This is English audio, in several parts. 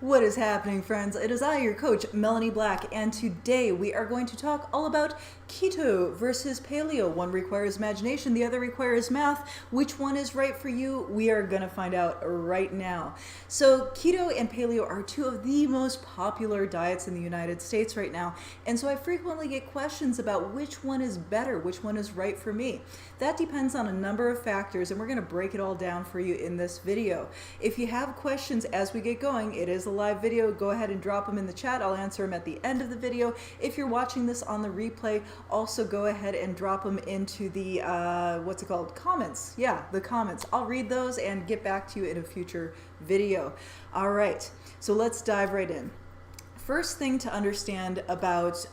What is happening, friends? It is I, your coach, Melanie Black, and today we are going to talk all about keto versus paleo. One requires imagination, the other requires math. Which one is right for you? We are going to find out right now. So keto and paleo are two of the most popular diets in the United States right now, and so I frequently get questions about which one is better, which one is right for me. That depends on a number of factors, and we're going to break it all down for you in this video. If you have questions as we get going, it is a live video. Go ahead and drop them in the chat. I'll answer them at the end of the video. If you're watching this on the replay, also go ahead and drop them into the comments. Yeah, the comments. I'll read those and get back to you in a future video. All right, so let's dive right in. First thing to understand about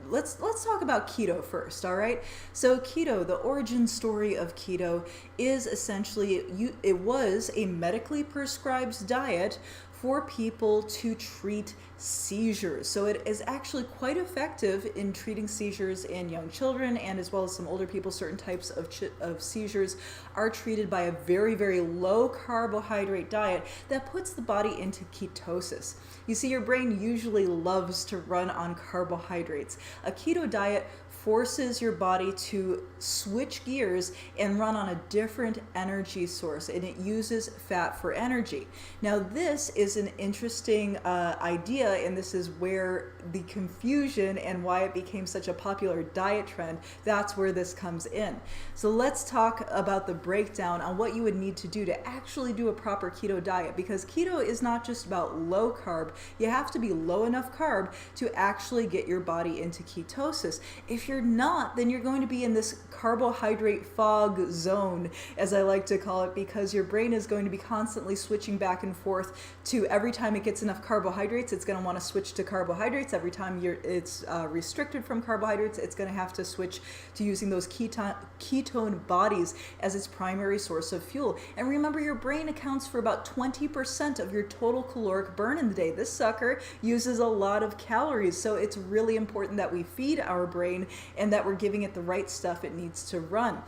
let's talk about keto first. All right, so keto, the origin story of keto is essentially it was a medically prescribed diet for people to treat seizures. So it is actually quite effective in treating seizures in young children, and as well as some older people. Certain types of seizures are treated by a very, very low carbohydrate diet that puts the body into ketosis. You see, your brain usually loves to run on carbohydrates. A keto diet forces your body to switch gears and run on a different energy source, and it uses fat for energy. Now, this is an interesting idea, and this is where the confusion and why it became such a popular diet trend, that's where this comes in. So let's talk about the breakdown on what you would need to do to actually do a proper keto diet, because keto is not just about low carb. You have to be low enough carb to actually get your body into ketosis. If you're not, then you're going to be in this carbohydrate fog zone, as I like to call it, because your brain is going to be constantly switching back and forth to every time it gets enough carbohydrates, it's going to want to switch to carbohydrates. Every time it's restricted from carbohydrates, it's going to have to switch to using those ketone bodies as its primary source of fuel. And remember, your brain accounts for about 20% of your total caloric burn in the day. This sucker uses a lot of calories, so it's really important that we feed our brain and that we're giving it the right stuff it needs to run.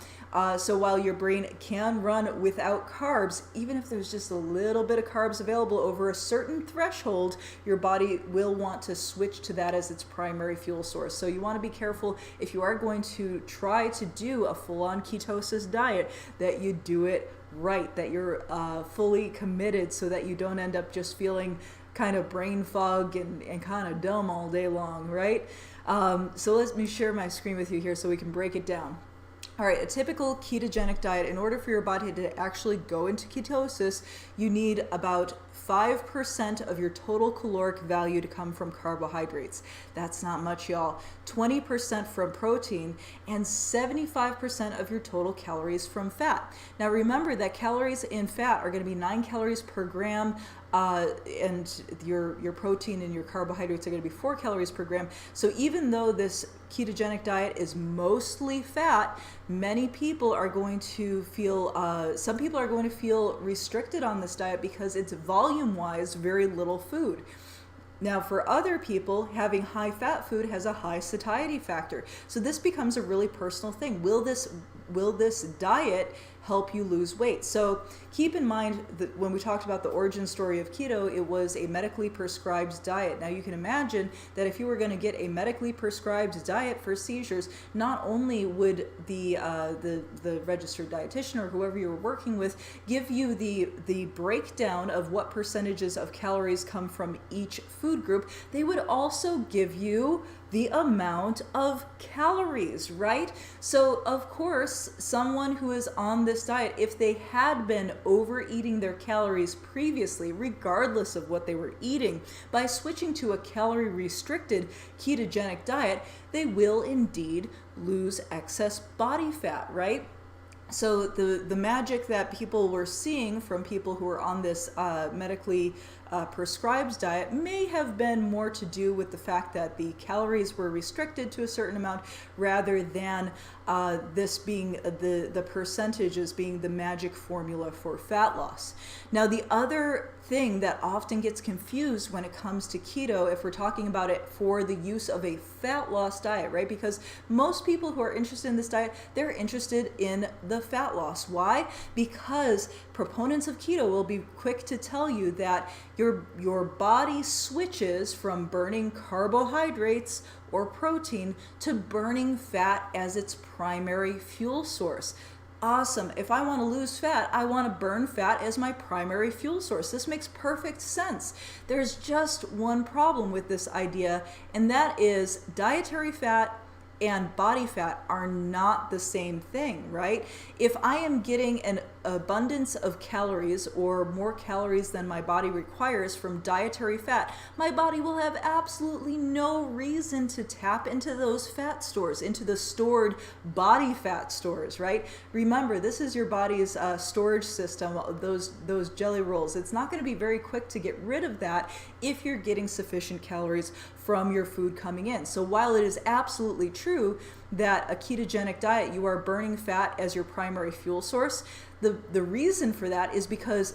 So while your brain can run without carbs, even if there's just a little bit of carbs available over a certain threshold, your body will want to switch to that as its primary fuel source. So you want to be careful if you are going to try to do a full-on ketosis diet, that you do it right, that you're fully committed, so that you don't end up just feeling kind of brain fog and kind of dumb all day long, right? So let me share my screen with you here so we can break it down. All right, a typical ketogenic diet, in order for your body to actually go into ketosis, you need about 5% of your total caloric value to come from carbohydrates. That's not much, y'all. 20% from protein, and 75% of your total calories from fat. Now remember that calories in fat are going to be 9 calories per gram, and your protein and your carbohydrates are going to be 4 calories per gram. So even though this ketogenic diet is mostly fat, many people are going to feel, some people are going to feel restricted on this diet because it's volume-wise very little food. Now, for other people, having high fat food has a high satiety factor. So this becomes a really personal thing. Will this diet help you lose weight? So keep in mind that when we talked about the origin story of keto, it was a medically prescribed diet. Now you can imagine that if you were going to get a medically prescribed diet for seizures, not only would the registered dietitian or whoever you were working with give you the breakdown of what percentages of calories come from each food group, they would also give you the amount of calories, right? So of course, someone who is on this diet, if they had been overeating their calories previously, regardless of what they were eating, by switching to a calorie restricted ketogenic diet, they will indeed lose excess body fat, right? So the magic that people were seeing from people who were on this medically prescribed diet may have been more to do with the fact that the calories were restricted to a certain amount, rather than this being the percentages being the magic formula for fat loss. Now, the other thing that often gets confused when it comes to keto, if we're talking about it for the use of a fat loss diet, right? Because most people who are interested in this diet, they're interested in the fat loss. Why? Because proponents of keto will be quick to tell you that your body switches from burning carbohydrates or protein to burning fat as its primary fuel source. Awesome. If I want to lose fat, I want to burn fat as my primary fuel source. This makes perfect sense. There's just one problem with this idea, and that is dietary fat and body fat are not the same thing, right? If I am getting an abundance of calories or more calories than my body requires from dietary fat, my body will have absolutely no reason to tap into those fat stores, into the stored body fat stores, right? Remember, this is your body's storage system, those jelly rolls. It's not going to be very quick to get rid of that if you're getting sufficient calories from your food coming in. So while it is absolutely true that a ketogenic diet, you are burning fat as your primary fuel source, the reason for that is because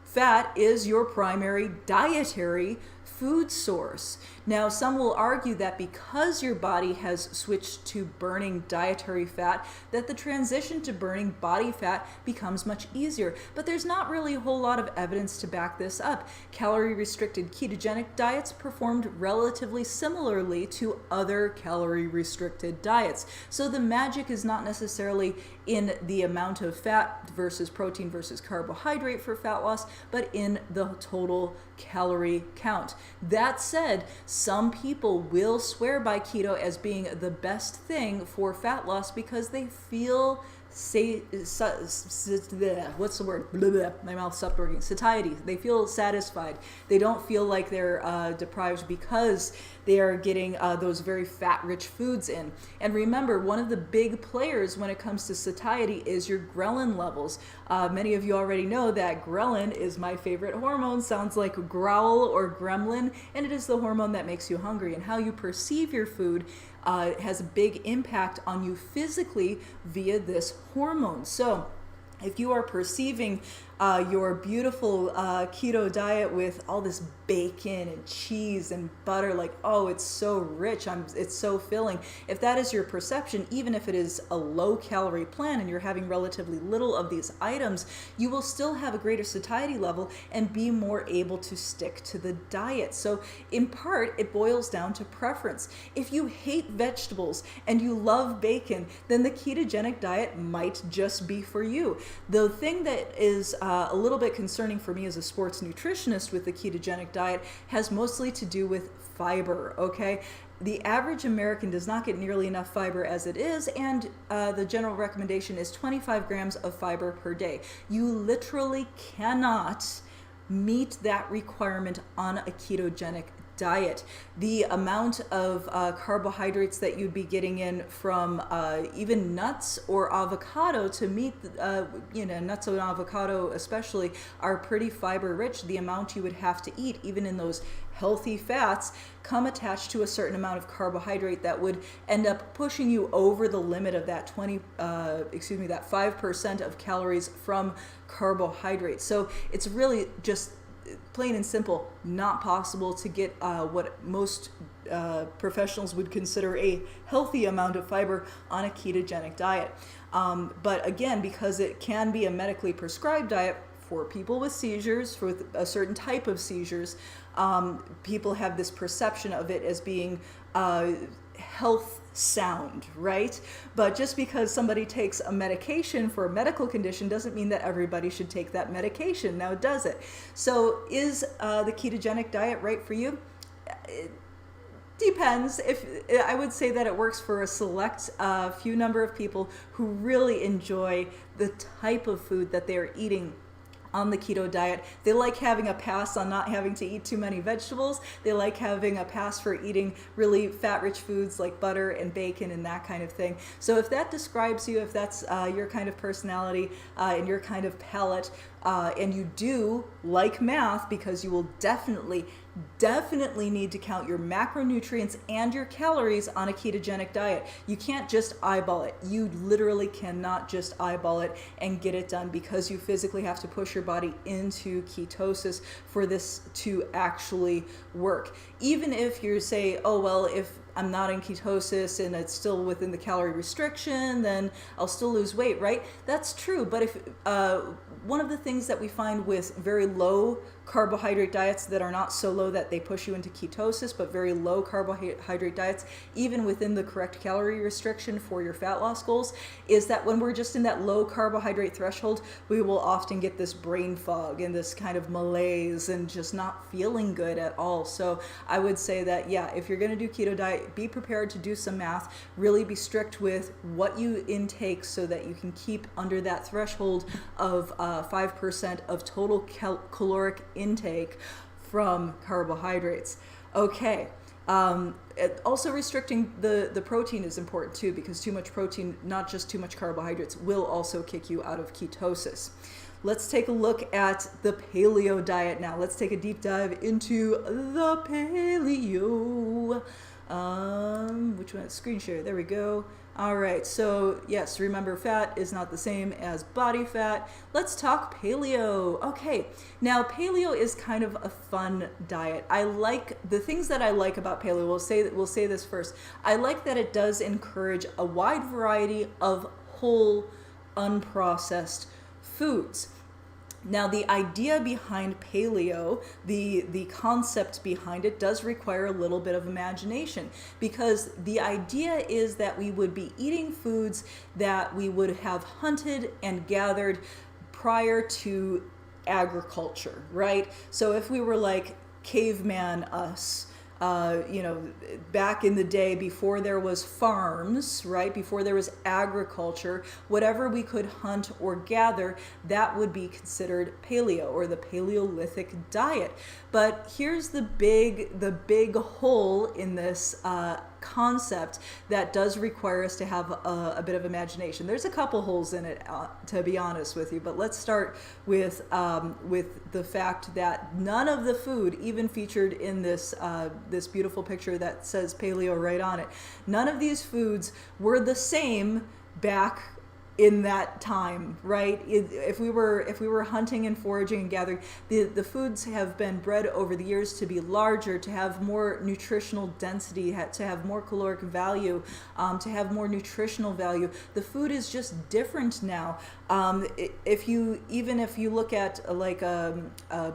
fat is your primary dietary food source. Now, some will argue that because your body has switched to burning dietary fat, that the transition to burning body fat becomes much easier. But there's not really a whole lot of evidence to back this up. Calorie-restricted ketogenic diets performed relatively similarly to other calorie-restricted diets. So the magic is not necessarily in the amount of fat versus protein versus carbohydrate for fat loss, but in the total calorie count. That said, some people will swear by keto as being the best thing for fat loss because they feel what's the word? Blah, blah, my mouth stopped working. Satiety. They feel satisfied. They don't feel like they're deprived because they are getting those very fat-rich foods in. And remember, one of the big players when it comes to satiety is your ghrelin levels. Many of you already know that ghrelin is my favorite hormone. Sounds like growl or gremlin, and it is the hormone that makes you hungry. And how you perceive your food has a big impact on you physically via this hormone. So if you are perceiving your beautiful keto diet with all this bacon and cheese and butter, like, oh, it's so rich, it's so filling. If that is your perception, even if it is a low calorie plan and you're having relatively little of these items, you will still have a greater satiety level and be more able to stick to the diet. So in part, it boils down to preference. If you hate vegetables and you love bacon, then the ketogenic diet might just be for you. The thing that is a little bit concerning for me as a sports nutritionist with the ketogenic diet has mostly to do with fiber, okay? The average American does not get nearly enough fiber as it is, and the general recommendation is 25 grams of fiber per day. You literally cannot meet that requirement on a ketogenic diet. The amount of carbohydrates that you'd be getting in from even nuts or avocado to meet, nuts and avocado especially are pretty fiber rich. The amount you would have to eat, even in those healthy fats, come attached to a certain amount of carbohydrate that would end up pushing you over the limit of that 5% of calories from carbohydrates. So it's really just plain and simple not possible to get what most professionals would consider a healthy amount of fiber on a ketogenic diet. But again, because it can be a medically prescribed diet for people with seizures, for a certain type of seizures, people have this perception of it as being health sound, right? But just because somebody takes a medication for a medical condition doesn't mean that everybody should take that medication. Now, does it? So is the ketogenic diet right for you? It depends. If I would say that it works for a select few number of people who really enjoy the type of food that they're eating on the keto diet. They like having a pass on not having to eat too many vegetables. They like having a pass for eating really fat-rich foods like butter and bacon and that kind of thing. So if that describes you, if that's your kind of personality and your kind of palate, and you do like math, because you will definitely need to count your macronutrients and your calories on a ketogenic diet. You can't just eyeball it. You literally cannot just eyeball it and get it done, because you physically have to push your body into ketosis for this to actually work. Even if you say, oh, well, if I'm not in ketosis and it's still within the calorie restriction, then I'll still lose weight, right? That's true. But if one of the things that we find with very low carbohydrate diets that are not so low that they push you into ketosis, but very low carbohydrate diets, even within the correct calorie restriction for your fat loss goals, is that when we're just in that low carbohydrate threshold, we will often get this brain fog and this kind of malaise and just not feeling good at all. So I would say that, yeah, if you're going to do keto diet, be prepared to do some math, really be strict with what you intake so that you can keep under that threshold of 5% of total caloric intake from carbohydrates. Okay. Also restricting the protein is important too, because too much protein, not just too much carbohydrates, will also kick you out of ketosis. Let's take a look at the paleo diet now. Let's take a deep dive into the paleo. Which one? Screen share. There we go. All right. So yes, remember, fat is not the same as body fat. Let's talk paleo. Okay. Now, paleo is kind of a fun diet. I like the things that I like about paleo. We'll say this first. I like that it does encourage a wide variety of whole, unprocessed foods. Now, the idea behind paleo, the concept behind it, does require a little bit of imagination, because the idea is that we would be eating foods that we would have hunted and gathered prior to agriculture, right? So if we were like caveman us, back in the day before there was farms, right? Before there was agriculture, whatever we could hunt or gather, that would be considered paleo, or the Paleolithic diet. But here's the big hole in this concept that does require us to have a bit of imagination. There's a couple holes in it, to be honest with you, but let's start with the fact that none of the food, even featured in this this beautiful picture that says paleo right on it, none of these foods were the same back in that time, right? If we were hunting and foraging and gathering, the foods have been bred over the years to be larger, to have more nutritional density, to have more caloric value, to have more nutritional value. The food is just different now. If you look at like a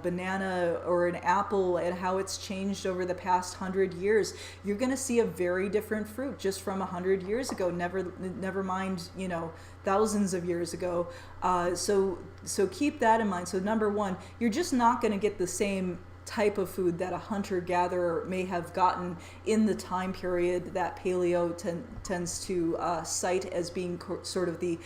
banana or an apple and how it's changed over the past 100 years, you're going to see a very different fruit just from 100 years ago. Never mind, thousands of years ago. So keep that in mind. So number one, you're just not going to get the same type of food that a hunter-gatherer may have gotten in the time period that paleo tends to cite as being sort of the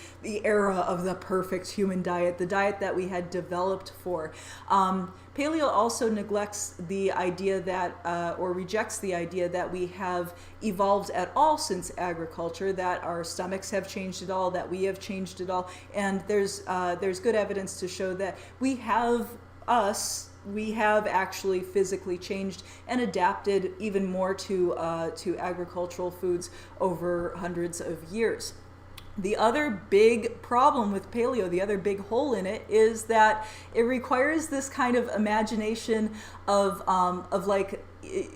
era of the perfect human diet, the diet that we had developed for. Paleo also neglects the idea that, or rejects the idea that we have evolved at all since agriculture, that our stomachs have changed at all, that we have changed at all, and there's good evidence to show that we have actually physically changed and adapted even more to agricultural foods over hundreds of years. The other big problem with paleo, the other big hole in it, is that it requires this kind of imagination of like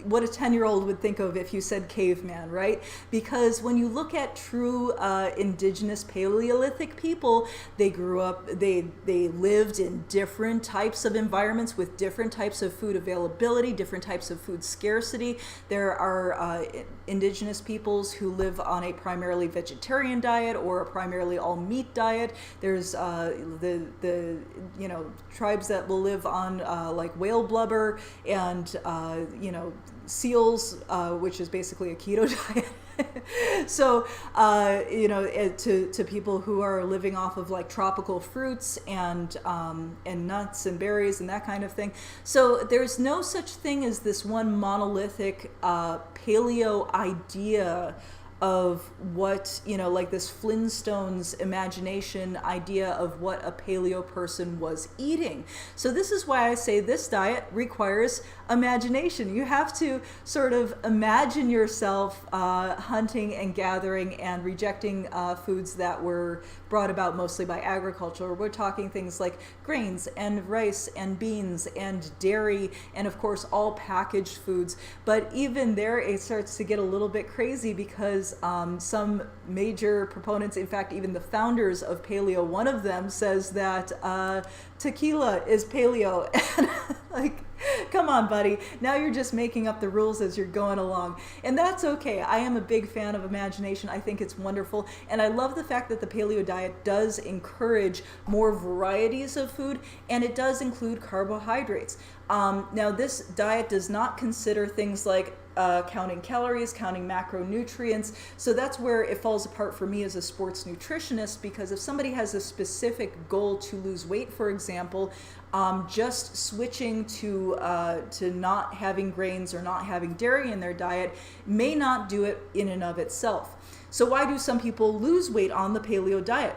what a 10-year-old would think of if you said caveman, right? Because when you look at true indigenous Paleolithic people, they grew up, they lived in different types of environments with different types of food availability, different types of food scarcity. There are indigenous peoples who live on a primarily vegetarian diet or a primarily all meat diet. There's the tribes that will live on like whale blubber and seals, which is basically a keto diet. So, to people who are living off of like tropical fruits and nuts and berries and that kind of thing. So there's no such thing as this one monolithic paleo idea of what, like this Flintstones imagination idea of what a paleo person was eating. So this is why I say this diet requires imagination. You have to sort of imagine yourself hunting and gathering and rejecting foods that were brought about mostly by agriculture. We're talking things like grains and rice and beans and dairy and of course all packaged foods. But even there it starts to get a little bit crazy because some major proponents, in fact even the founders of paleo, one of them says that tequila is paleo. And like, come on, buddy. Now you're just making up the rules as you're going along. And that's okay. I am a big fan of imagination. I think it's wonderful. And I love the fact that the paleo diet does encourage more varieties of food, and it does include carbohydrates. Now, this diet does not consider things like counting calories, counting macronutrients. So that's where it falls apart for me as a sports nutritionist, because if somebody has a specific goal to lose weight, for example, just switching to not having grains or not having dairy in their diet may not do it in and of itself. So why do some people lose weight on the paleo diet?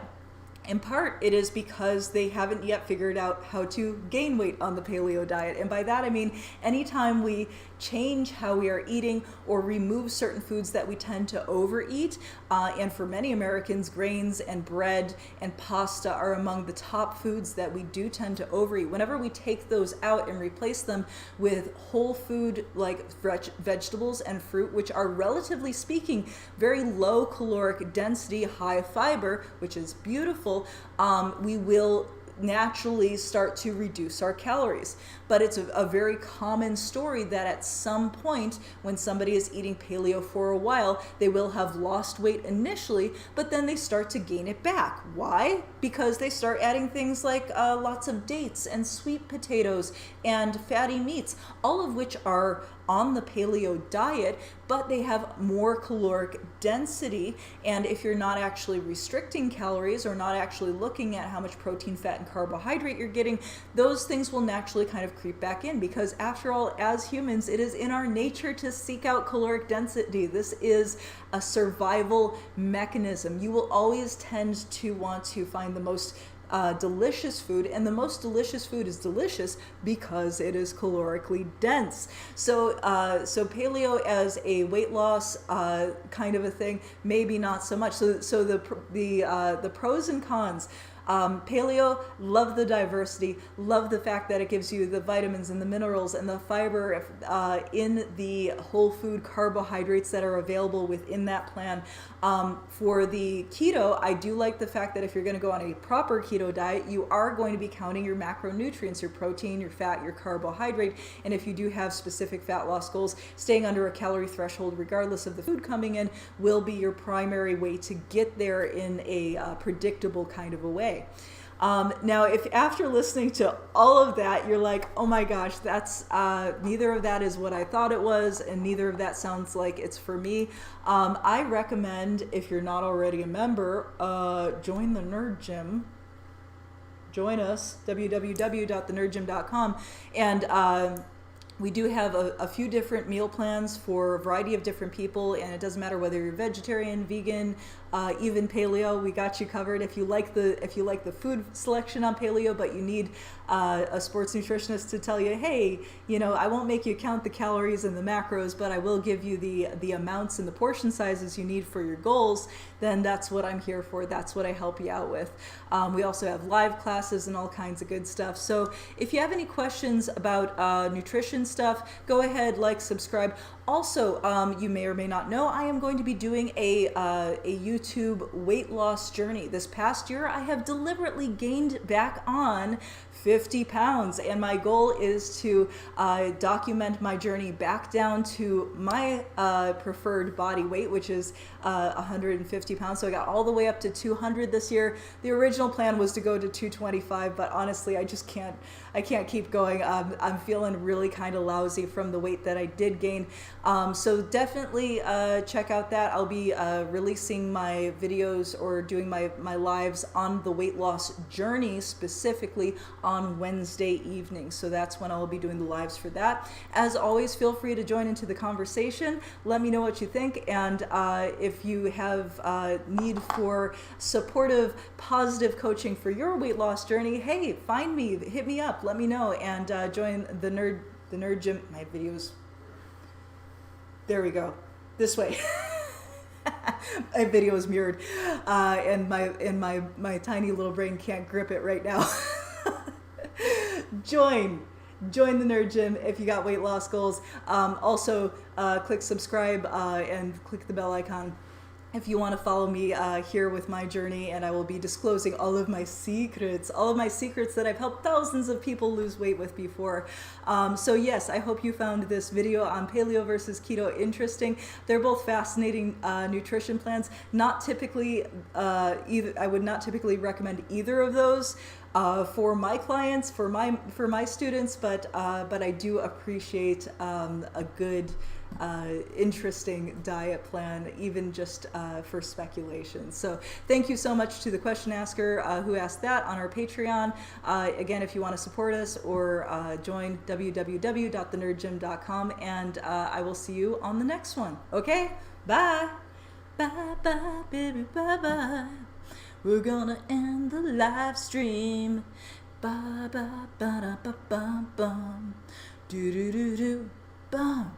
In part, it is because they haven't yet figured out how to gain weight on the paleo diet. And by that, I mean, anytime we change how we are eating or remove certain foods that we tend to overeat, and for many Americans, grains and bread and pasta are among the top foods that we do tend to overeat. Whenever we take those out and replace them with whole food like vegetables and fruit, which are relatively speaking very low caloric density, high fiber, which is beautiful, we will naturally start to reduce our calories. But it's a very common story that at some point when somebody is eating paleo for a while, they will have lost weight initially, but then they start to gain it back. Why? Because they start adding things like lots of dates and sweet potatoes and fatty meats, all of which are on the paleo diet, but they have more caloric density. And if you're not actually restricting calories or not actually looking at how much protein, fat, and carbohydrate you're getting, those things will naturally kind of creep back in, because after all, as humans, it is in our nature to seek out caloric density. This is a survival mechanism. You will always tend to want to find the most delicious food, and the most delicious food is delicious because it is calorically dense. So paleo as a weight loss kind of a thing, maybe not so much. So the pros and cons. Paleo, love the diversity, love the fact that it gives you the vitamins and the minerals and the fiber in the whole food carbohydrates that are available within that plan. For the keto, I do like the fact that if you're going to go on a proper keto diet, you are going to be counting your macronutrients, your protein, your fat, your carbohydrate, and if you do have specific fat loss goals, staying under a calorie threshold regardless of the food coming in will be your primary way to get there in a predictable kind of a way. Now, if after listening to all of that, you're like, oh my gosh, that's neither of that is what I thought it was, and neither of that sounds like it's for me, I recommend, if you're not already a member, join the Nerd Gym. Join us, www.thenerdgym.com, and we do have a few different meal plans for a variety of different people, and it doesn't matter whether you're vegetarian, vegan, even paleo. We got you covered. If you like the food selection on paleo, but you need a sports nutritionist to tell you, hey, I won't make you count the calories and the macros, but I will give you the amounts and the portion sizes you need for your goals, then that's what I'm here for. That's what I help you out with. We also have live classes and all kinds of good stuff. So if you have any questions about nutrition stuff, go ahead, like, subscribe. Also, you may or may not know, I am going to be doing a YouTube weight loss journey. This past year, I have deliberately gained back on 50 pounds, and my goal is to document my journey back down to my preferred body weight, which is 150 pounds. So I got all the way up to 200 this year. The original plan was to go to 225, but honestly, I just can't keep going. I'm feeling really kind of lousy from the weight that I did gain. So definitely check out that. I'll be releasing my videos or doing my lives on the weight loss journey specifically on Wednesday evening. So that's when I'll be doing the lives for that. As always, feel free to join into the conversation. Let me know what you think. And if you have need for supportive, positive coaching for your weight loss journey, hey, find me, hit me up, let me know, and join the Nerd Gym. My videos. There we go. This way. My video is mirrored, and my tiny little brain can't grip it right now. Join the Nerd Gym if you got weight loss goals. Also, click subscribe and click the bell icon if you want to follow me here with my journey, and I will be disclosing all of my secrets that I've helped thousands of people lose weight with before. So yes, I hope you found this video on paleo versus keto interesting. They're both fascinating nutrition plans. Not typically I would not typically recommend either of those for my clients, for my students, but I do appreciate a good interesting diet plan, even just for speculation. So thank you so much to the question asker who asked that on our Patreon. Again, if you want to support us or join www.thenerdgym.com, and I will see you on the next one. Okay, bye. Bye bye, baby, bye bye. We're gonna end the live stream. Ba ba ba da ba bum bum. Do do do do bum.